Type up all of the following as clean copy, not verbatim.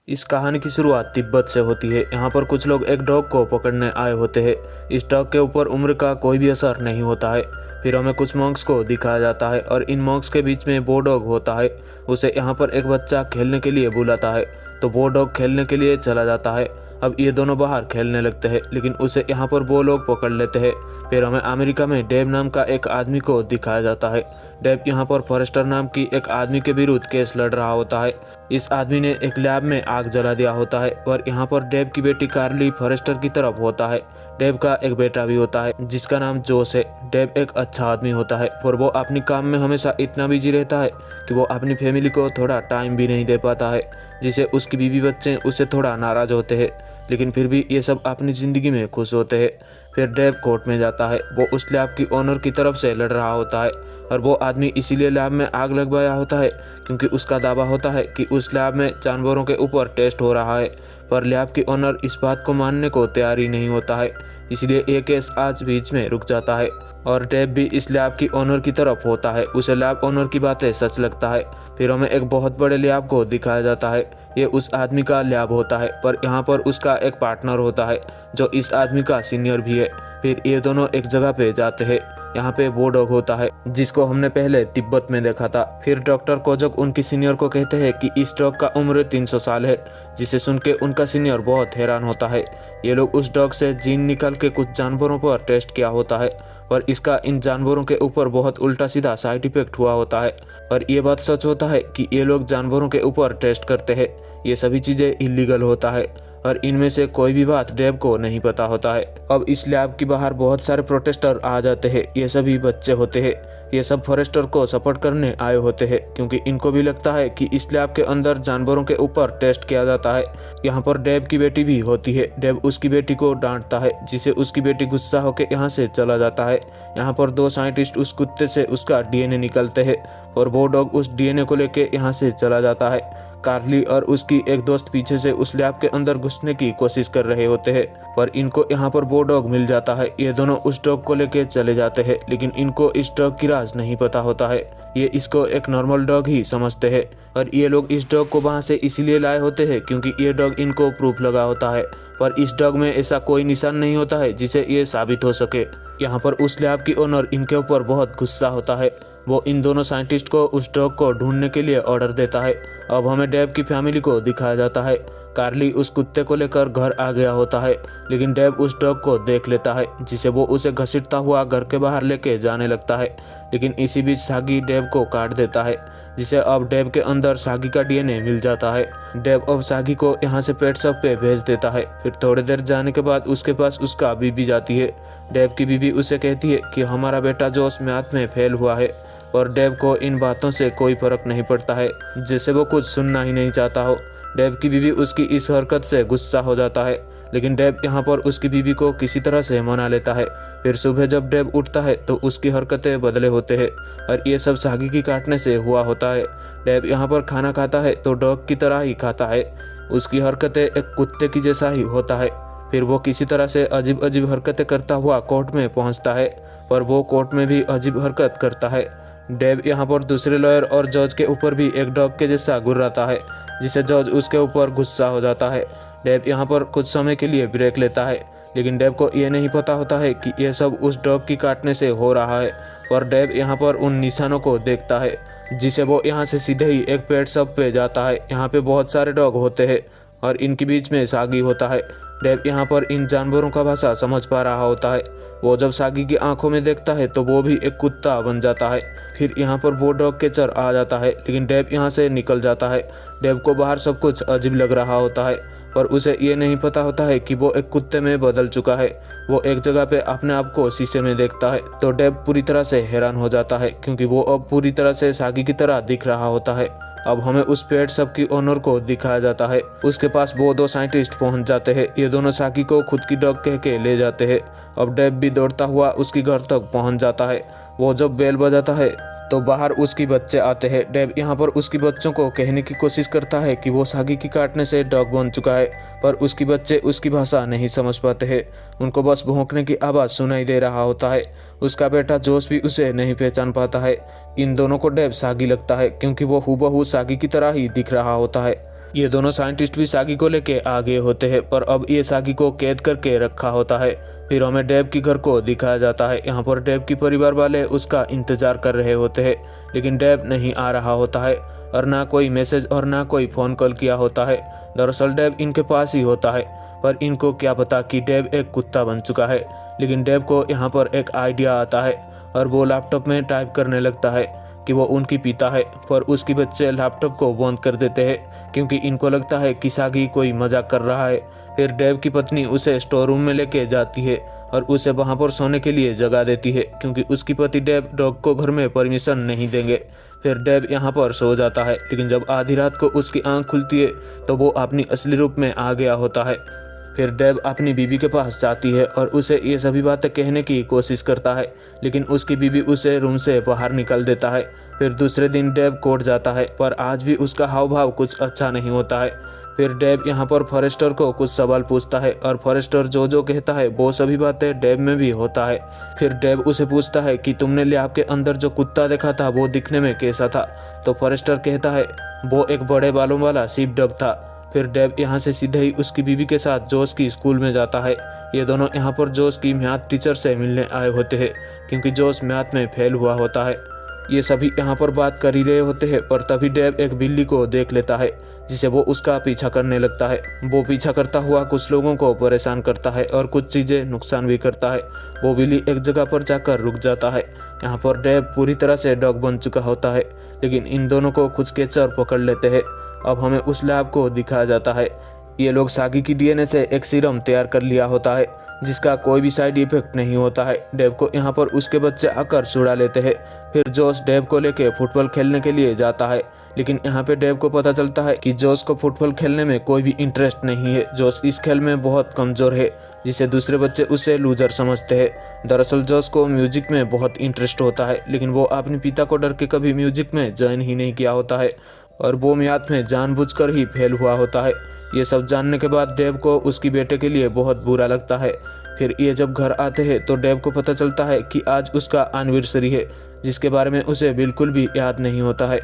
इस कहानी की शुरुआत तिब्बत से होती है। यहाँ पर कुछ लोग एक डॉग को पकड़ने आए होते हैं। इस डॉग के ऊपर उम्र का कोई भी असर नहीं होता है। फिर हमें कुछ मॉन्क्स को दिखाया जाता है और इन मॉन्क्स के बीच में वो डॉग होता है। उसे यहाँ पर एक बच्चा खेलने के लिए बुलाता है, तो वो डॉग खेलने के लिए चला जाता है। अब ये दोनों बाहर खेलने लगते हैं, लेकिन उसे यहाँ पर वो लोग पकड़ लेते हैं। फिर हमें अमेरिका में डेव नाम का एक आदमी को दिखाया जाता है। डेव यहाँ पर फॉरेस्टर नाम की एक आदमी के विरुद्ध केस लड़ रहा होता है। इस आदमी ने एक लैब में आग जला दिया होता है और यहाँ पर डेव की बेटी कार्ली फॉरेस्टर की तरफ होता है। डेव का एक बेटा भी होता है जिसका नाम जोस है। डेव एक अच्छा आदमी होता है, पर वो अपनी काम में हमेशा इतना बिजी रहता है कि वो अपनी फैमिली को थोड़ा टाइम भी नहीं दे पाता है, जिससे उसकी बीवी बच्चे उससे थोड़ा नाराज होते हैं। लेकिन फिर भी ये सब अपनी ज़िंदगी में खुश होते हैं। फिर डेव कोर्ट में जाता है। वो उस लैब की ओनर की तरफ से लड़ रहा होता है और वो आदमी इसीलिए लैब में आग लगवाया होता है क्योंकि उसका दावा होता है कि उस लैब में जानवरों के ऊपर टेस्ट हो रहा है। पर लैब की ओनर इस बात को मानने को तैयार ही नहीं होता है, इसलिए ये केस आज बीच में रुक जाता है और डेव भी इस लैब की ओनर की तरफ होता है। उसे लैब ओनर की बातें सच लगता है। फिर हमें एक बहुत बड़े लैब को दिखाया जाता है। ये उस आदमी का लैब होता है, पर यहाँ पर उसका एक पार्टनर होता है जो इस आदमी का सीनियर भी है। फिर ये दोनों एक जगह पे जाते हैं। यहाँ पे वो डॉग होता है जिसको हमने पहले तिब्बत में देखा था। फिर डॉक्टर कोजक उनकी सीनियर को कहते हैं कि इस डॉग का उम्र 300 साल है, जिसे सुन के उनका सीनियर बहुत हैरान होता है। ये लोग उस डॉग से जीन निकाल के कुछ जानवरों पर टेस्ट किया होता है, पर इसका इन जानवरों के ऊपर बहुत उल्टा सीधा साइड इफेक्ट हुआ होता है। और ये बात सच होता है कि ये लोग जानवरों के ऊपर टेस्ट करते हैं। ये सभी चीज़ें इलीगल होता है और इनमें से कोई भी बात डेव को नहीं पता होता है। अब इस लैब के बाहर बहुत सारे प्रोटेस्टर आ जाते हैं। ये सभी बच्चे होते हैं। ये सब फॉरेस्टर को सपोर्ट करने आए होते हैं क्योंकि इनको भी लगता है कि इस लैब के अंदर जानवरों के ऊपर टेस्ट किया जाता है। यहाँ पर डेव की बेटी भी होती है। डेव उसकी बेटी को डांटता है, जिसे उसकी बेटी गुस्सा होकर यहाँ से चला जाता है। यहाँ पर दो साइंटिस्ट उस कुत्ते से उसका डीएनए निकलते हैं और वो डॉग उस डीएनए को लेके यहाँ से चला जाता है। कार्ली और उसकी एक दोस्त पीछे से उस लैब के अंदर घुसने की कोशिश कर रहे होते हैं, पर इनको यहाँ पर वो डॉग मिल जाता है। ये दोनों उस डॉग को लेके चले जाते हैं, लेकिन इनको इस डॉग की राज नहीं पता होता है। ये इसको एक नॉर्मल डॉग ही समझते हैं और ये लोग इस डॉग को वहाँ से इसीलिए लाए होते हैं क्योंकि ये डॉग इनको प्रूफ लगा होता है, पर इस डॉग में ऐसा कोई निशान नहीं होता है जिसे ये साबित हो सके। यहाँ पर उस लैब की ओनर इनके ऊपर बहुत गुस्सा होता है। वो इन दोनों साइंटिस्ट को उस डॉग को ढूंढने के लिए ऑर्डर देता है। अब हमें डेव की फैमिली को दिखाया जाता है। कार्ली उस कुत्ते को लेकर घर आ गया होता है, लेकिन डेव उस डॉग को देख लेता है, जिसे वो उसे घसीटता हुआ घर के बाहर लेके जाने लगता है। लेकिन इसी बीच सागी डेव को काट देता है, जिसे अब डेव के अंदर सागी का डीएनए मिल जाता है। डेव अब सागी को यहाँ से पेट शॉप पे भेज देता है। फिर थोड़ी देर जाने के बाद उसके पास उसका बीबी जाती है। डेव की बीबी उसे कहती है कि हमारा बेटा जोश मैथ में फेल हुआ है, और डेव को इन बातों से कोई फर्क नहीं पड़ता है, जैसे वो कुछ सुनना ही नहीं चाहता हो। डेव की बीवी उसकी इस हरकत से गुस्सा हो जाता है, लेकिन डेव यहाँ पर उसकी बीवी को किसी तरह से मना लेता है। फिर सुबह जब डेव उठता है तो उसकी हरकतें बदले होते हैं और ये सब सागी की काटने से हुआ होता है। डेव यहाँ पर खाना खाता है तो डॉग की तरह ही खाता है। उसकी हरकतें एक कुत्ते की जैसा ही होता है। फिर वो किसी तरह से अजीब अजीब हरकतें करता हुआ कोर्ट में पहुँचता है, पर वो कोर्ट में भी अजीब हरकत करता है। डेव यहाँ पर दूसरे लॉयर और जज के ऊपर भी एक डॉग के जैसा गुर्राता है, जिसे जज उसके ऊपर गुस्सा हो जाता है। डेव यहाँ पर कुछ समय के लिए ब्रेक लेता है, लेकिन डेव को ये नहीं पता होता है कि यह सब उस डॉग की काटने से हो रहा है। और डेव यहाँ पर उन निशानों को देखता है, जिसे वो यहाँ से सीधे ही एक पेट शॉप पे जाता है। यहाँ पे बहुत सारे डॉग होते हैं और इनके बीच में सागी होता है। डेव यहाँ पर इन जानवरों का भाषा समझ पा रहा होता है। वो जब सागी की आंखों में देखता है तो वो भी एक कुत्ता बन जाता है। फिर यहाँ पर वो डॉग कैचर आ जाता है, लेकिन डेव यहाँ से निकल जाता है। डेव को बाहर सब कुछ अजीब लग रहा होता है, पर उसे ये नहीं पता होता है कि वो एक कुत्ते में बदल चुका है। वो एक जगह पे अपने आप को शीशे में देखता है तो डेव पूरी तरह से हैरान हो जाता है क्योंकि वो अब पूरी तरह से सागी की तरह दिख रहा होता है। अब हमें उस पेट शॉप की ओनर को दिखाया जाता है। उसके पास वो दो साइंटिस्ट पहुंच जाते हैं। ये दोनों सागी को खुद की डॉग कह के ले जाते हैं। अब डेव भी दौड़ता हुआ उसकी घर तक पहुंच जाता है। वो जब बेल बजाता है तो बाहर उसकी बच्चे आते हैं। डेव यहाँ पर उसकी बच्चों को कहने की कोशिश करता है कि वो सागी की काटने से डॉग बन चुका है, पर उसकी बच्चे उसकी भाषा नहीं समझ पाते हैं। उनको बस भौंकने की आवाज़ सुनाई दे रहा होता है। उसका बेटा जोश भी उसे नहीं पहचान पाता है। इन दोनों को डेव सागी लगता है क्योंकि वो हूबहू सागी की तरह ही दिख रहा होता है। ये दोनों साइंटिस्ट भी सागी को लेके आ गए होते हैं, पर अब ये सागी को कैद करके रखा होता है। फिर हमें डेव की घर को दिखाया जाता है। यहाँ पर डेव की परिवार वाले उसका इंतजार कर रहे होते हैं, लेकिन डेव नहीं आ रहा होता है और ना कोई मैसेज और ना कोई फ़ोन कॉल किया होता है। दरअसल डेव इनके पास ही होता है, पर इनको क्या पता कि डेव एक कुत्ता बन चुका है। लेकिन डेव को यहाँ पर एक आइडिया आता है और वो लैपटॉप में टाइप करने लगता है कि वो उनकी पिता है, पर उसके बच्चे लैपटॉप को बंद कर देते हैं क्योंकि इनको लगता है कि सागी कोई मजाक कर रहा है। फिर डेव की पत्नी उसे स्टोर रूम में लेके जाती है और उसे वहाँ पर सोने के लिए जगह देती है क्योंकि उसकी पति डेव डॉग को घर में परमिशन नहीं देंगे। फिर डेव यहाँ पर सो जाता है, लेकिन जब आधी रात को उसकी आंख खुलती है तो वो अपनी असली रूप में आ गया होता है। फिर डेव अपनी बीबी के पास जाती है और उसे ये सभी बातें कहने की कोशिश करता है, लेकिन उसकी बीबी उसे रूम से बाहर निकाल देता है। फिर दूसरे दिन डेव कोर्ट जाता है, पर आज भी उसका हाव भाव कुछ अच्छा नहीं होता है। फिर डेव यहाँ पर फॉरेस्टर को कुछ सवाल पूछता है और फॉरेस्टर जो कहता है वो सभी बातें डेव में भी होता है। फिर डेव उसे पूछता है कि तुमने लैब के अंदर जो कुत्ता देखा था वो दिखने में कैसा था? तो फॉरेस्टर कहता है वो एक बड़े बालों वाला शीप डॉग था। फिर डेव यहाँ से सीधे ही उसकी बीवी के साथ जोश की स्कूल में जाता है। ये दोनों यहाँ पर जोश की मैथ टीचर से मिलने आए होते हैं क्योंकि जोश मैथ में फेल हुआ होता है। ये सभी यहाँ पर बात कर ही रहे होते हैं, पर तभी डेव एक बिल्ली को देख लेता है जिसे वो उसका पीछा करने लगता है। वो पीछा करता हुआ कुछ लोगों को परेशान करता है और कुछ चीज़ें नुकसान भी करता है। वो बिल्ली एक जगह पर जाकर रुक जाता है। यहाँ पर डेव पूरी तरह से डॉग बन चुका होता है, लेकिन इन दोनों को कुछ कैचर पकड़ लेते हैं। अब हमें उस लैब को दिखाया जाता है। ये लोग सागी की डीएनए से एक सीरम तैयार कर लिया होता है जिसका कोई भी साइड इफेक्ट नहीं होता है। डेव को यहाँ पर उसके बच्चे आकर छुड़ा लेते हैं। फिर जोश डेव को लेके फुटबॉल खेलने के लिए जाता है, लेकिन यहाँ पे डेव को पता चलता है कि जोश को फुटबॉल खेलने में कोई भी इंटरेस्ट नहीं है। जोश इस खेल में बहुत कमज़ोर है, जिसे दूसरे बच्चे उसे लूजर समझते हैं। दरअसल जोश को म्यूजिक में बहुत इंटरेस्ट होता है, लेकिन वो अपने पिता को डर के कभी म्यूजिक में ज्वाइन ही नहीं किया होता है और वो मैथ में जानबूझकर ही फेल हुआ होता है। ये सब जानने के बाद डेव को उसकी बेटे के लिए बहुत बुरा लगता है। फिर ये जब घर आते हैं तो डेव को पता चलता है कि आज उसका एनिवर्सरी है, जिसके बारे में उसे बिल्कुल भी याद नहीं होता है।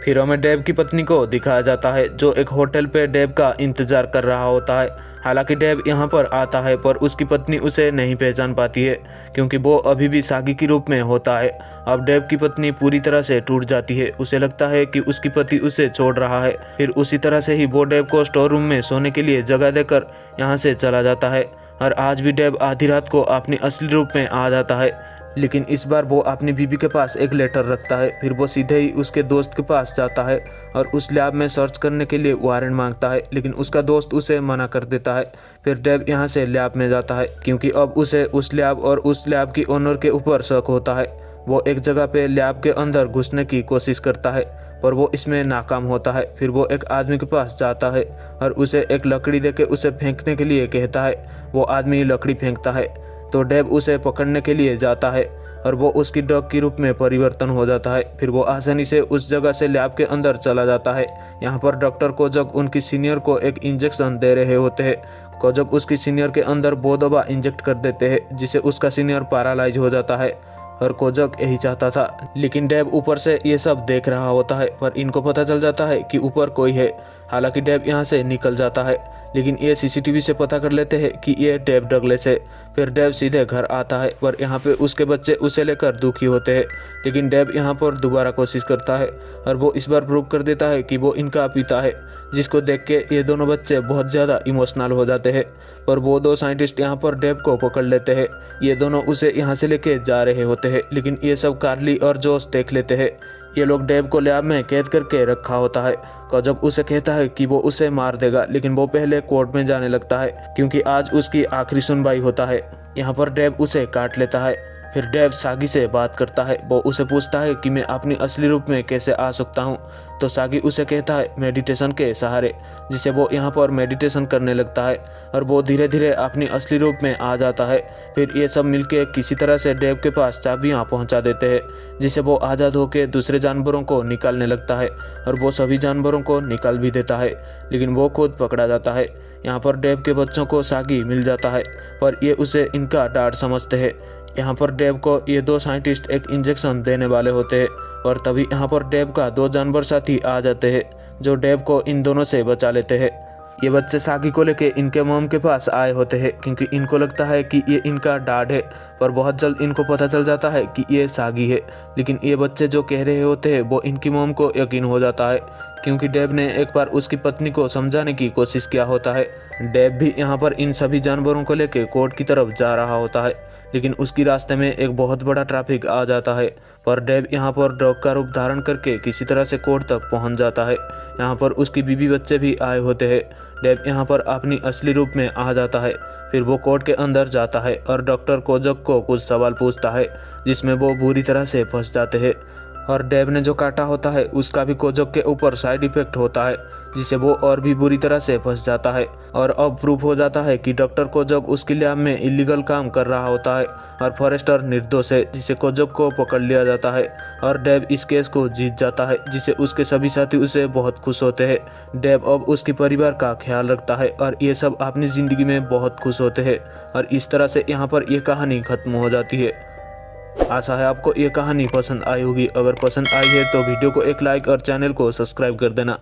फिर हमें डेव की पत्नी को दिखाया जाता है जो एक होटल पे डेव का इंतजार कर रहा होता है। हालांकि डेव यहाँ पर आता है, पर उसकी पत्नी उसे नहीं पहचान पाती है क्योंकि वो अभी भी सागी के रूप में होता है। अब डेव की पत्नी पूरी तरह से टूट जाती है। उसे लगता है कि उसकी पति उसे छोड़ रहा है। फिर उसी तरह से ही वो डेव को स्टोर रूम में सोने के लिए जगह देकर यहाँ से चला जाता है। और आज भी डेव आधी रात को अपनी असली रूप में आ जाता है, लेकिन इस बार वो अपनी बीबी के पास एक लेटर रखता है। फिर वो सीधे ही उसके दोस्त के पास जाता है और उस लैब में सर्च करने के लिए वारंट मांगता है, लेकिन उसका दोस्त उसे मना कर देता है। फिर डेव यहाँ से लैब में जाता है क्योंकि अब उसे उस लैब और उस लैब की ओनर के ऊपर शक होता है। वो एक जगह पे लैब के अंदर घुसने की कोशिश करता है, पर वो इसमें नाकाम होता है। फिर वो एक आदमी के पास जाता है और उसे एक लकड़ी देके उसे फेंकने के लिए कहता है। वो आदमी लकड़ी फेंकता है तो डेव उसे पकड़ने के लिए जाता है और वो उसकी डॉग के रूप में परिवर्तन हो जाता है। फिर वो आसानी से उस जगह से लैब के अंदर चला जाता है। यहाँ पर डॉक्टर कोजक उनकी सीनियर को एक इंजेक्शन दे रहे होते हैं। कोजक उसकी सीनियर के अंदर वो दवा इंजेक्ट कर देते हैं जिससे उसका सीनियर पैरालाइज हो जाता है और कोजक यही चाहता था, लेकिन डेव ऊपर से ये सब देख रहा होता है। पर इनको पता चल जाता है कि ऊपर कोई है। हालांकि डेव यहाँ से निकल जाता है, लेकिन ये सीसीटीवी से पता कर लेते हैं कि ये डेव डगलस है। फिर डेव सीधे घर आता है, पर यहाँ पे उसके बच्चे उसे लेकर दुखी होते हैं। लेकिन डेव यहाँ पर दोबारा कोशिश करता है और वो इस बार प्रूव कर देता है कि वो इनका पिता है, जिसको देख के ये दोनों बच्चे बहुत ज़्यादा इमोशनल हो जाते हैं। पर वो दो साइंटिस्ट यहाँ पर डेव को पकड़ लेते हैं। ये दोनों उसे यहाँ से लेके जा रहे होते हैं, लेकिन ये सब कार्ली और जोश देख लेते हैं। ये लोग डेव को लैब में कैद करके रखा होता है। कोजक उसे कहता है कि वो उसे मार देगा, लेकिन वो पहले कोर्ट में जाने लगता है क्योंकि आज उसकी आखिरी सुनवाई होता है। यहाँ पर डेव उसे काट लेता है। फिर डेव सागी से बात करता है। वो उसे पूछता है कि मैं अपनी असली रूप में कैसे आ सकता हूँ, तो सागी उसे कहता है मेडिटेशन के सहारे, जिसे वो यहाँ पर मेडिटेशन करने लगता है और वो धीरे धीरे अपनी असली रूप में आ जाता है। फिर ये सब मिलके किसी तरह से डेव के पास चाबियाँ पहुँचा देते हैं, जिसे वो आज़ाद होकर दूसरे जानवरों को निकालने लगता है और वो सभी जानवरों को निकाल भी देता है, लेकिन वो खुद पकड़ा जाता है। यहाँ पर डेव के बच्चों को सागी मिल जाता है, पर ये उसे इनका डांट समझते हैं। यहाँ पर डेव को ये दो साइंटिस्ट एक इंजेक्शन देने वाले होते हैं और तभी यहाँ पर डेव का दो जानवर साथी आ जाते हैं। जो डेव को इन दोनों से बचा लेते हैं। ये बच्चे सागी को लेके इनके मॉम के पास आए होते हैं क्योंकि इनको लगता है कि ये इनका डैड है, पर बहुत जल्द इनको पता चल जाता है कि ये सागी है। लेकिन ये बच्चे जो कह रहे होते हैं वो इनकी मॉम को यकीन हो जाता है क्योंकि डेव ने एक बार उसकी पत्नी को समझाने की कोशिश किया होता है। डेव भी यहाँ पर इन सभी जानवरों को लेकर कोर्ट की तरफ जा रहा होता है, लेकिन उसकी रास्ते में एक बहुत बड़ा ट्रैफिक आ जाता है। पर डेव यहाँ पर डॉग का रूप धारण करके किसी तरह से कोर्ट तक पहुँच जाता है। यहाँ पर उसकी बीवी बच्चे भी आए होते हैं। डेव यहाँ पर अपनी असली रूप में आ जाता है। फिर वो कोर्ट के अंदर जाता है और डॉक्टर कोजक को कुछ सवाल पूछता है जिसमें वो बुरी तरह से फंस जाते हैं। और डेव ने जो काटा होता है उसका भी कोजक के ऊपर साइड इफेक्ट होता है जिसे वो और भी बुरी तरह से फंस जाता है। और अब प्रूफ हो जाता है कि डॉक्टर कोजक उसकी लैब में इलीगल काम कर रहा होता है और फॉरेस्टर निर्दोष है, जिसे कोजक को पकड़ लिया जाता है। और डेव इस केस को जीत जाता है जिसे उसके सभी साथी उसे बहुत खुश होते हैं। डेव अब उसके परिवार का ख्याल रखता है और ये सब अपनी ज़िंदगी में बहुत खुश होते हैं। और इस तरह से यहाँ पर यह कहानी खत्म हो जाती है। आशा है आपको ये कहानी पसंद आई होगी। अगर पसंद आई है तो वीडियो को एक लाइक और चैनल को सब्सक्राइब कर देना।